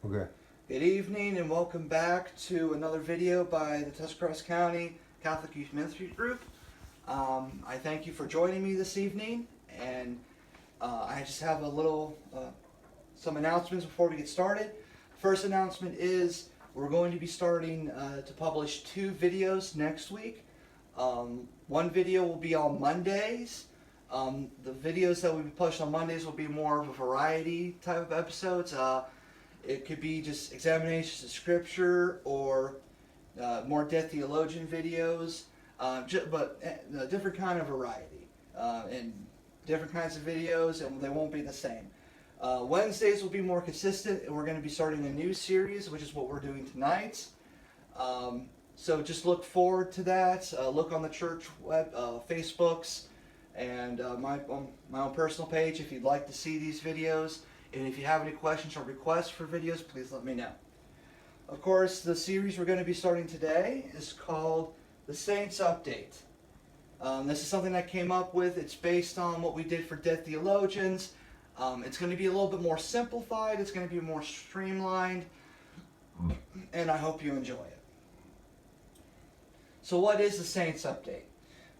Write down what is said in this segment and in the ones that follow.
Okay. Good evening and welcome back to another video by the Tuscarawas County Catholic Youth Ministry Group. I thank you for joining me this evening, and I just have some announcements before we get started. First announcement is we're going to be starting to publish 2 videos next week. One video will be on Mondays. The videos that will be published on Mondays will be more of a variety type of episodes. It could be just examinations of scripture or more death theologian videos, but a different kind of variety and different kinds of videos, and they won't be the same. Wednesdays will be more consistent, and we're going to be starting a new series, which is what we're doing tonight. So just look forward to that. Look on the church web, Facebooks, and my own personal page if you'd like to see these videos. And if you have any questions or requests for videos, please let me know. Of course, the series we're going to be starting today is called The Saints Update. This is something I came up with. It's based on what we did for Dead Theologians. It's going to be a little bit more simplified. It's going to be more streamlined. And I hope you enjoy it. So what is the Saints Update?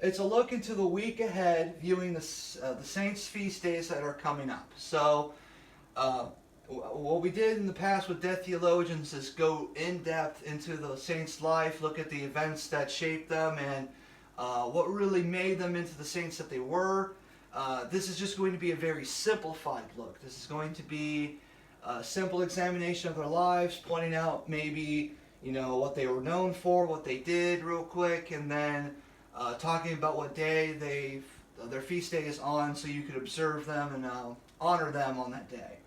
It's a look into the week ahead, viewing the Saints' feast days that are coming up. So what we did in the past with Dead Theologians is go in depth into the saints' life, look at the events that shaped them, and what really made them into the saints that they were. This is just going to be a very simplified look. This is going to be a simple examination of their lives, pointing out maybe what they were known for, what they did real quick, and then talking about what day their feast day is on, so you could observe them and honor them on that day.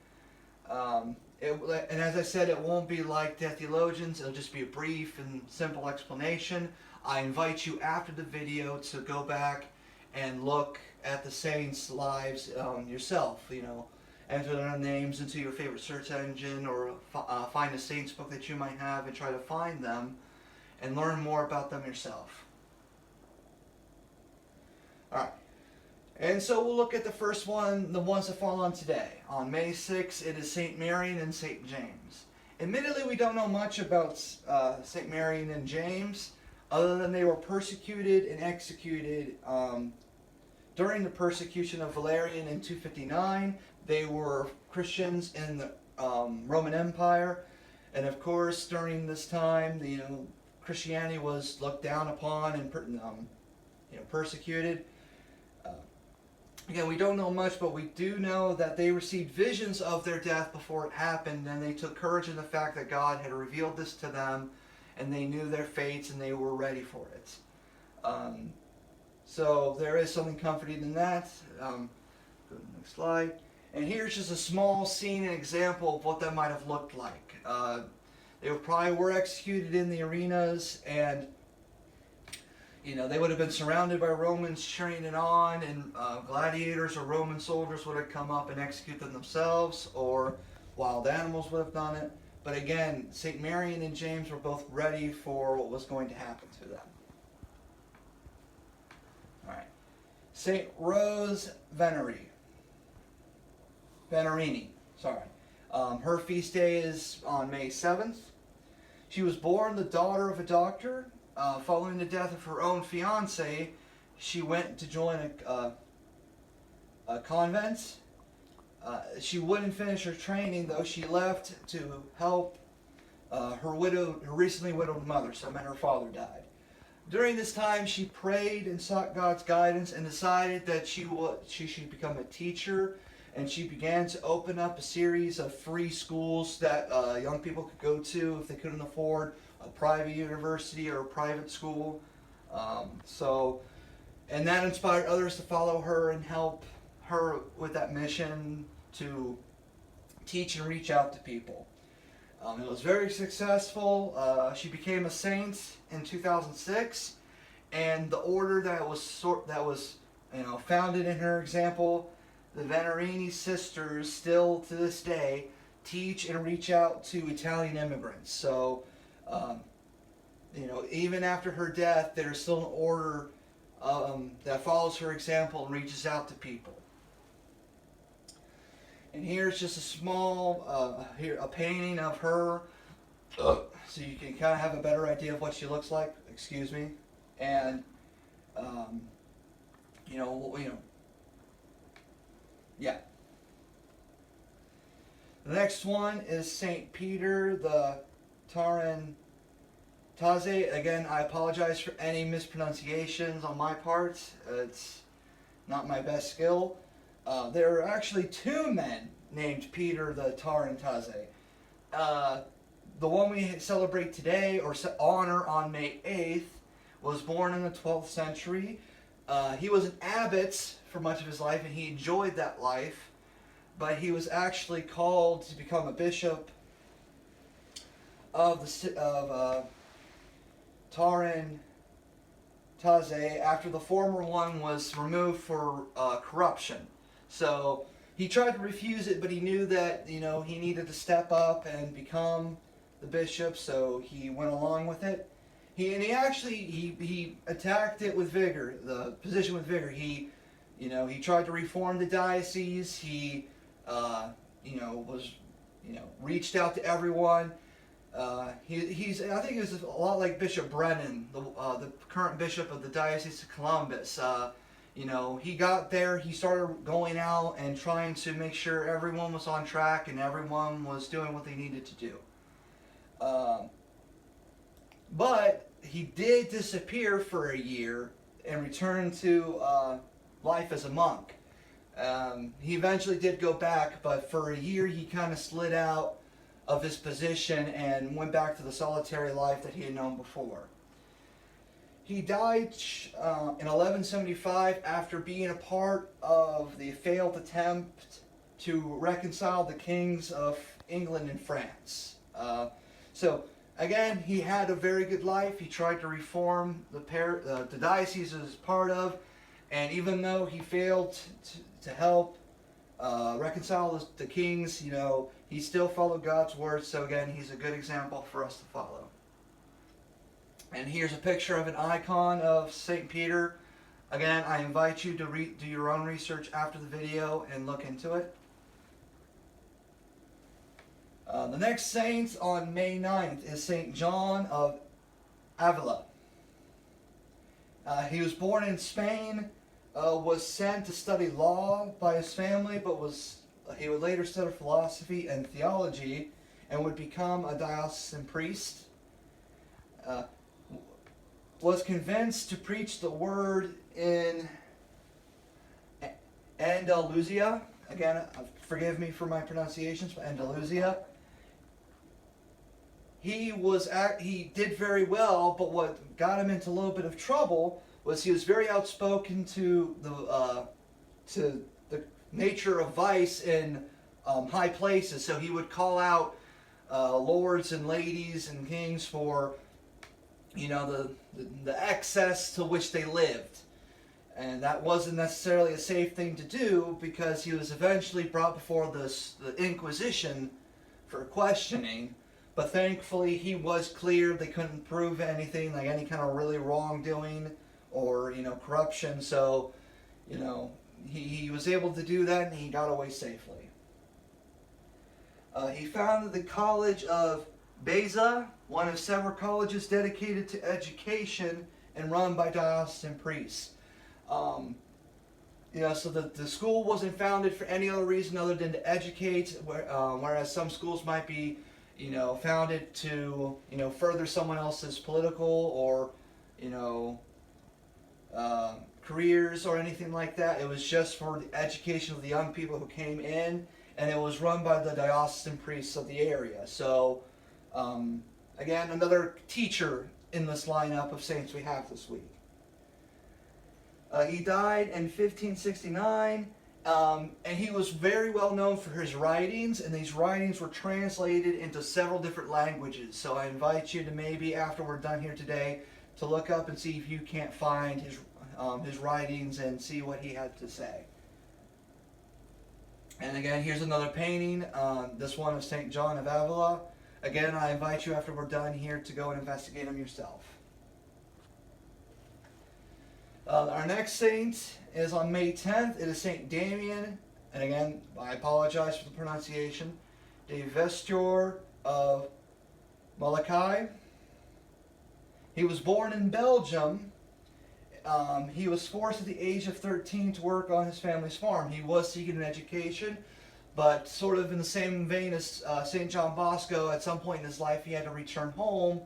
And as I said, it won't be like Death Theologians. It'll just be a brief and simple explanation. I invite you after the video to go back and look at the saints' lives yourself. Enter their names into your favorite search engine, or find a saints book that you might have and try to find them and learn more about them yourself. Alright. And so we'll look at the first one, the ones that fall on today. On May 6th, it is St. Marian and St. James. Admittedly, we don't know much about St. Marian and James, other than they were persecuted and executed during the persecution of Valerian in 259. They were Christians in the Roman Empire, and of course, during this time, Christianity was looked down upon and persecuted. Again, we don't know much, but we do know that they received visions of their death before it happened, and they took courage in the fact that God had revealed this to them, and they knew their fates, and they were ready for it. So there is something comforting in that. Go to the next slide. And here's just a small scene and example of what that might have looked like. They probably were executed in the arenas, and they would have been surrounded by Romans cheering it on, and gladiators or Roman soldiers would have come up and execute them themselves, or wild animals would have done it. But again, St. Marian and James were both ready for what was going to happen to them. Alright. St. Rose Venerini. Her feast day is on May 7th. She was born the daughter of a doctor. Following the death of her own fiancé, she went to join a convent. She wouldn't finish her training, though. She left to help her recently widowed mother. So her father died. During this time, she prayed and sought God's guidance and decided that she should become a teacher. And she began to open up a series of free schools that young people could go to if they couldn't afford a private university or a private school. And that inspired others to follow her and help her with that mission to teach and reach out to people. It was very successful. She became a saint in 2006, and the order that was founded in her example, the Venerini sisters, still to this day teach and reach out to Italian immigrants. So even after her death, there's still an order that follows her example and reaches out to people. And here's just a small, a painting of her, so you can kind of have a better idea of what she looks like. Excuse me, and you know, yeah. The next one is Saint Peter the Tarentaze. Again, I apologize for any mispronunciations on my part. It's not my best skill. There are actually two men named Peter the Tarentaze. The one we celebrate today, or honor on May 8th, was born in the 12th century. He was an abbot for much of his life, and he enjoyed that life. But he was actually called to become a bishop of Tarentaze after the former one was removed for corruption. So he tried to refuse it, but he knew that he needed to step up and become the bishop. So he went along with it. He attacked it with vigor, the position with vigor. He tried to reform the diocese. He reached out to everyone. I think he was a lot like Bishop Brennan, the current bishop of the Diocese of Columbus. He got there, he started going out and trying to make sure everyone was on track and everyone was doing what they needed to do. But he did disappear for a year and return to life as a monk. He eventually did go back, but for a year he kind of slid out of his position and went back to the solitary life that he had known before. He died in 1175 after being a part of the failed attempt to reconcile the kings of England and France. So again, he had a very good life. He tried to reform the diocese he was part of, and even though he failed to help reconcile the kings, he still followed God's word. So again, he's a good example for us to follow. And here's a picture of an icon of St. Peter. Again, I invite you to do your own research after the video and look into it. The next saint on May 9th is St. John of Avila. He was born in Spain, was sent to study law by his family, but he would later study philosophy and theology and would become a diocesan priest. Was convinced to preach the word in Andalusia. Again, forgive me for my pronunciations, but Andalusia. He did very well, but what got him into a little bit of trouble was he was very outspoken to the nature of vice in high places. So he would call out lords and ladies and kings for the excess to which they lived. And that wasn't necessarily a safe thing to do, because he was eventually brought before the Inquisition for questioning. But thankfully he was cleared. They couldn't prove anything, like any kind of really wrongdoing or corruption. So he was able to do that, and he got away safely. He founded the College of Baeza, one of several colleges dedicated to education and run by diocesan priests. So the school wasn't founded for any other reason other than to educate, whereas some schools might be, founded to, further someone else's political or, careers or anything like that. It was just for the education of the young people who came in, and it was run by the diocesan priests of the area. So, again, another teacher in this lineup of saints we have this week. He died in 1569, and he was very well known for his writings, and these writings were translated into several different languages. So I invite you to maybe, after we're done here today, to look up and see if you can't find his writings and see what he had to say. And again, here's another painting, this one of St. John of Avila. Again, I invite you, after we're done here, to go and investigate them yourself. Our next saint is on May 10th. It is St. Damian and again, I apologize for the pronunciation, Devestor of Molokai. He was born in Belgium. He was forced at the age of 13 to work on his family's farm. He was seeking an education, but sort of in the same vein as St. John Bosco, at some point in his life he had to return home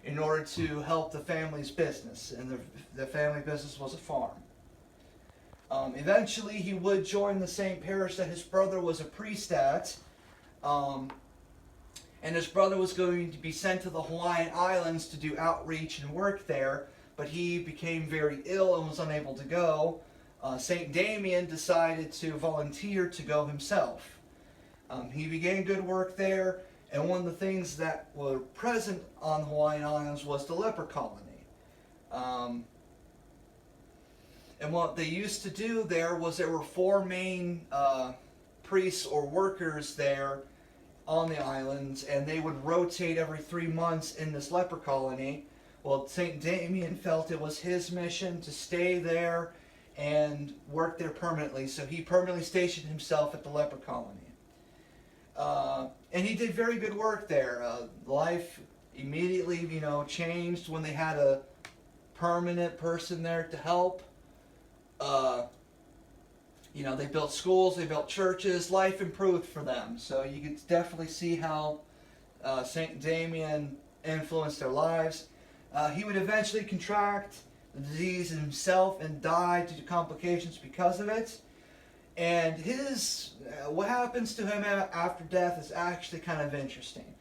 in order to help the family's business, and the family business was a farm. Eventually he would join the same parish that his brother was a priest at, and his brother was going to be sent to the Hawaiian Islands to do outreach and work there, but he became very ill and was unable to go. St. Damien decided to volunteer to go himself. He began good work there, and one of the things that were present on the Hawaiian Islands was the leper colony. And what they used to do there was there were four main priests or workers there on the islands, and they would rotate every 3 months in this leper colony. Well, St. Damien felt it was his mission to stay there and work there permanently, so he permanently stationed himself at the leper colony. And he did very good work there. Life immediately, changed when they had a permanent person there to help. They built schools, they built churches, life improved for them. So you can definitely see how St. Damien influenced their lives. He would eventually contract the disease himself and die due to complications because of it. And what happens to him after death is actually kind of interesting.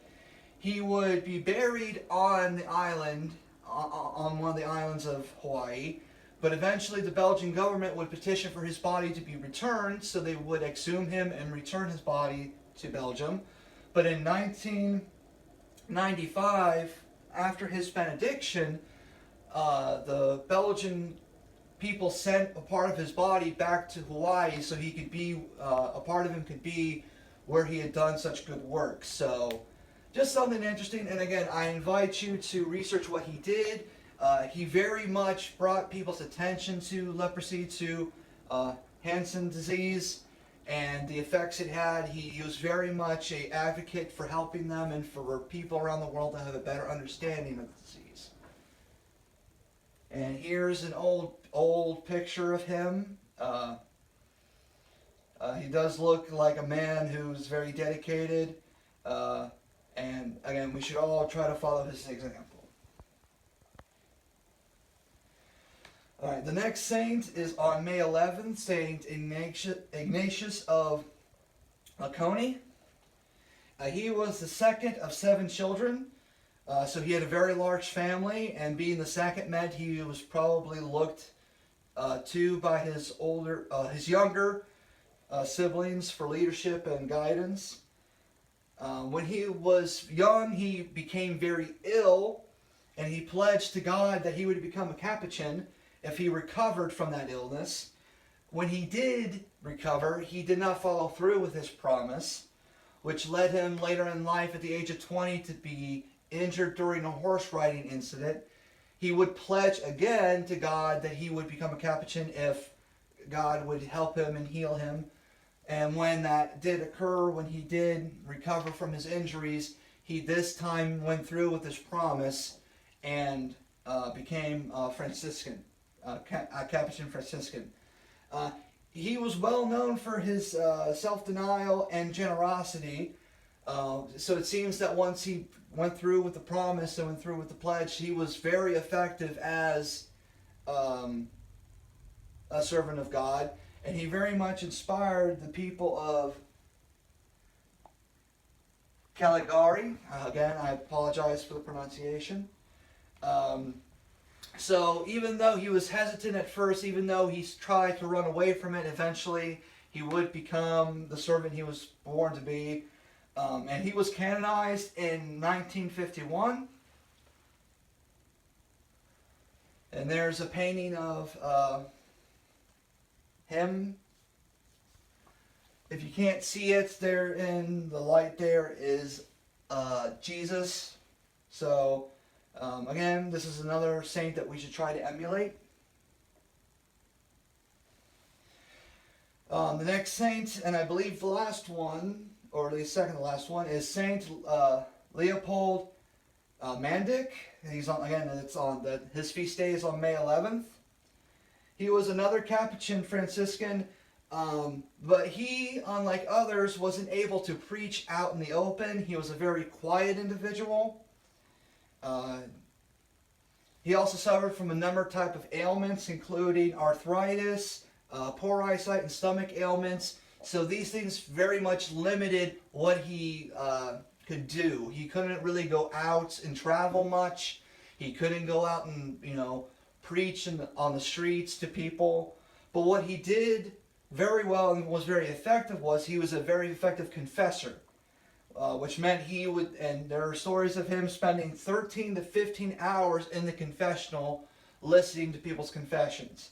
He would be buried on the island, on one of the islands of Hawaii, but eventually the Belgian government would petition for his body to be returned, so they would exhume him and return his body to Belgium. But in 1995, after his benediction, the Belgian people sent a part of his body back to Hawaii so he could be, a part of him could be where he had done such good work. So just something interesting, and again, I invite you to research what he did. He very much brought people's attention to leprosy, to Hansen disease, and the effects it had. He was very much an advocate for helping them and for people around the world to have a better understanding of the disease. And here's an old picture of him. He does look like a man who's very dedicated, and again, we should all try to follow his example. Alright, the next saint is on May 11th, Saint Ignatius of Laconi. He was the second of 7 children, so he had a very large family, and being the second meant he was probably looked to by his younger siblings for leadership and guidance. When he was young, he became very ill, and he pledged to God that he would become a Capuchin if he recovered from that illness. When he did recover, he did not follow through with his promise, which led him later in life at the age of 20 to be injured during a horse riding incident. He would pledge again to God that he would become a Capuchin if God would help him and heal him. And when that did occur, when he did recover from his injuries, he this time went through with his promise and became a Franciscan. A Capuchin Franciscan. He was well known for his self-denial and generosity. So it seems that once he went through with the promise and went through with the pledge, he was very effective as a servant of God. And he very much inspired the people of Caligari. Again, I apologize for the pronunciation. So even though he was hesitant at first, even though he tried to run away from it, eventually he would become the servant he was born to be. And he was canonized in 1951. And there's a painting of him. If you can't see it, there in the light there is Jesus. So again, this is another saint that we should try to emulate. The next saint, and I believe the last one, or at least second to last one, is Saint Leopold Mandic. He's on again. It's on his feast day is on May 11th. He was another Capuchin Franciscan, but he, unlike others, wasn't able to preach out in the open. He was a very quiet individual. He also suffered from a number of type of ailments, including arthritis, poor eyesight, and stomach ailments. So these things very much limited what he could do. He couldn't really go out and travel much. He couldn't go out and, preach on the streets to people. But what he did very well and was very effective was he was a very effective confessor. Which meant he would, and there are stories of him spending 13 to 15 hours in the confessional listening to people's confessions.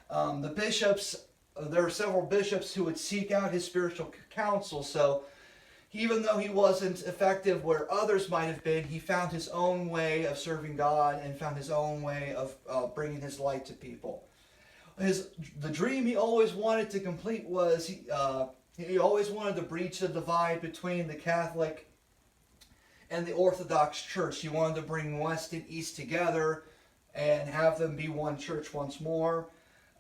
The bishops, there are several bishops who would seek out his spiritual counsel, so even though he wasn't effective where others might have been, he found his own way of serving God and found his own way of bringing his light to people. The dream he always wanted to complete was he always wanted to breach the divide between the Catholic and the Orthodox Church. He wanted to bring West and East together and have them be one church once more.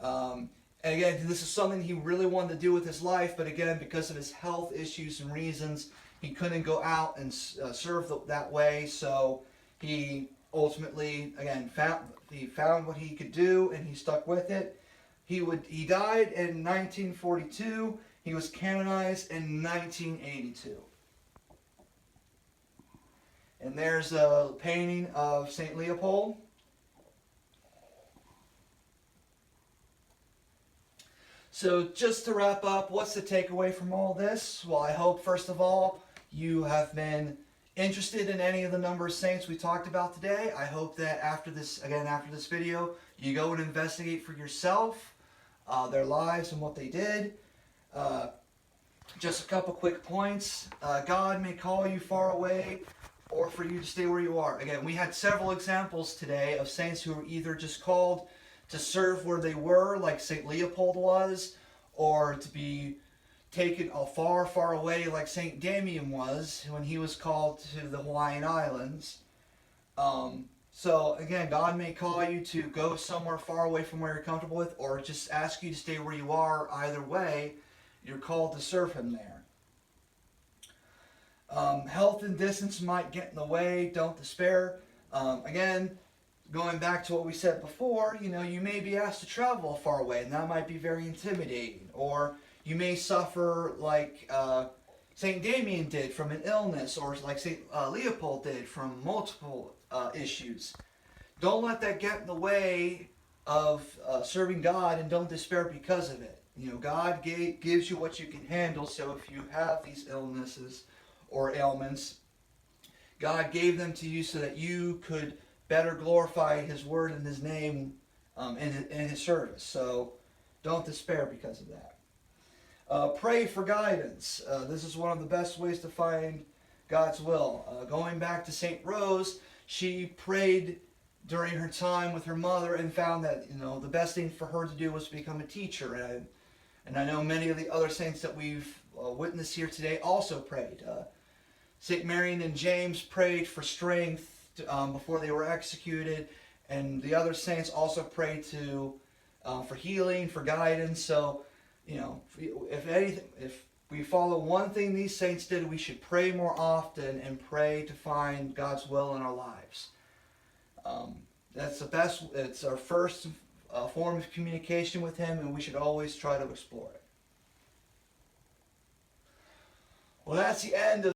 And again, this is something he really wanted to do with his life, but again, because of his health issues and reasons, he couldn't go out and serve that way. So he ultimately, again, found what he could do, and he stuck with it. He died in 1942. He was canonized in 1982. And there's a painting of St. Leopold. So just to wrap up, what's the takeaway from all this? Well, I hope, first of all, you have been interested in any of the number of saints we talked about today. I hope that after this video, you go and investigate for yourself their lives and what they did. Just a couple quick points. God may call you far away or for you to stay where you are. Again, we had several examples today of saints who were either just called to serve where they were, like St. Leopold was, or to be taken far, far away, like St. Damien was when he was called to the Hawaiian Islands. So again, God may call you to go somewhere far away from where you're comfortable with, or just ask you to stay where you are. Either way, you're called to serve Him there. Health and distance might get in the way. Don't despair. Again, going back to what we said before, you may be asked to travel far away, and that might be very intimidating. Or you may suffer like St. Damien did from an illness, or like St. Leopold did from multiple issues. Don't let that get in the way of serving God, and don't despair because of it. God gives you what you can handle, so if you have these illnesses or ailments, God gave them to you so that you could better glorify His word and His name in His service. So don't despair because of that. Pray for guidance. This is one of the best ways to find God's will. Going back to St. Rose, she prayed during her time with her mother and found that the best thing for her to do was to become a teacher. And I know many of the other saints that we've witnessed here today also prayed. St. Marian and James prayed for strength before they were executed, and the other saints also prayed for healing, for guidance. So, if we follow one thing these saints did, we should pray more often and pray to find God's will in our lives. That's the best. It's our first form of communication with Him, and we should always try to explore it. Well, that's the end of